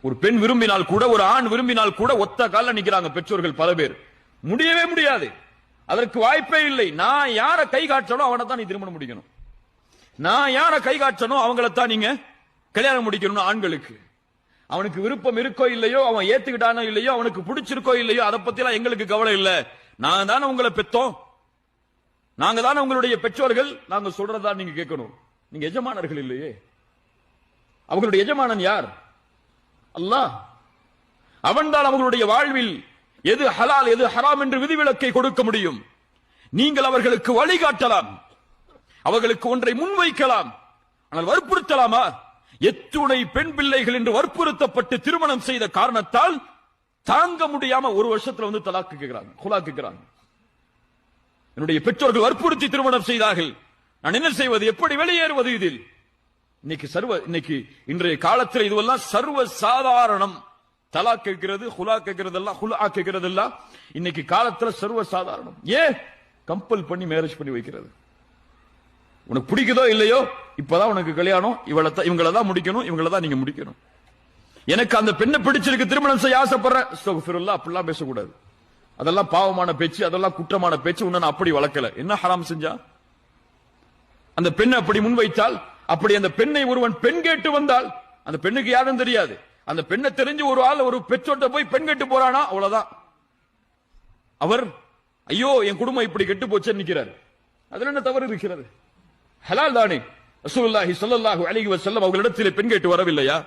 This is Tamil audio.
ஒரு பெண் விரும்பினால் கூட, ஒரு ஆண் விரும்பினால் கூட ஒத்த கால நிக்கிறாங்க பெற்றோர்கள் பல பேர். முடியவே முடியாது, அதற்கு வாய்ப்பே இல்லை. நான் யார கை காட்டணும் அவனை தான் நீ திருமணம் முடிக்கணும், நான் யார கை காட்டணும் அவங்களைத்தான் நீங்க கல்யாணம் முடிக்கணும். ஆண்களுக்கு அவனுக்கு விருப்பம் இருக்கோ இல்லையோ, அவன் ஏத்துக்கிட்டானோ இல்லையோ, அவனுக்கு பிடிச்சிருக்கோ இல்லையோ, அதை பத்தி எல்லாம் எங்களுக்கு கவலை இல்ல. நாங்க தானே உங்களை பெத்தோம், நாங்க தானே உங்களுடைய பெற்றோர்கள், நாங்க சொல்றதா நீங்க கேட்கணும். நீங்க எஜமானர்கள் இல்லையே. அவங்களுடைய எஜமானன் யார்? அல்லாஹ். அவன்தான் அவங்களுடைய வாழ்வில் எது ஹலால் எது ஹராம் என்று விதிவிலக்கை கொடுக்க முடியும். நீங்கள் அவர்களுக்கு வழிகாட்டலாம், அவர்களுக்கு ஒன்றை முன்வைக்கலாம், ஆனால் வற்புறுத்தலாமா? எத்துணை பெண் பிள்ளைகள் என்று வற்புறுத்தப்பட்டு திருமணம் செய்த காரணத்தால் தாங்க முடியாம ஒரு வருஷத்துல வந்து தலாக் கேட்கிறாங்க, குலா கேட்கிறாங்க. என்னுடைய பெற்றோர்கள் வற்புறுத்தி திருமணம் செய்தார்கள், நான் என்ன செய்வது, எப்படி வெளியேறுவது? இதில் இன்னைக்கு இன்றைய காலத்தில் இதுவெல்லாம் சர்வ சாதாரணம். தலாக் கேட்கிறது, குலா கேட்கிறது எல்லாம், குலா கேட்கிறது எல்லாம் இன்னைக்கு காலத்துல சர்வ சாதாரணம். ஏன் கம்பல் பண்ணி மேரேஜ் பண்ணி வைக்கிறது? உனக்கு பிடிக்குதோ இல்லையோ, இப்பதான் உனக்கு கல்யாணம், இவங்கள தான் முடிக்கணும், இவங்கள தான் நீங்க முடிக்கணும். எனக்கு அந்த பெண்ணை பிடிச்சிருக்கு, திருமணம் செய்ய ஆசைப்படுறேன், அப்படிலாம் பேசக்கூடாது. அதெல்லாம் பாவமான பேச்சு, அதெல்லாம் குற்றமான பேச்சு. உன்னை நான் அப்படி வளர்க்கல. என்ன ஹராம் செஞ்சா? அந்த பெண்ணை அப்படி முன்வைத்தால், அப்படி அந்த பெண்ணை ஒருவன் பெண் கேட்டு வந்தால், அந்த பெண்ணுக்கு யாரும் தெரியாது, அந்த பெண்ணை தெரிஞ்சு ஒரு ஆள் ஒரு பெற்றோட்ட போய் பெண் கேட்டு போறானா, அவ்வளவுதான். அவர் ஐயோ என் குடும்பம் இப்படி கெட்டு போச்சுன்னு நிக்கிறார். அதுல என்ன தவறு இருக்கிறது? ஹலால் தானே. ரசூலுல்லாஹி ஸல்லல்லாஹு அலைஹி வஸல்லம் அவர்களிடத்தில் பெண் கேட்டு வரவில்லையா?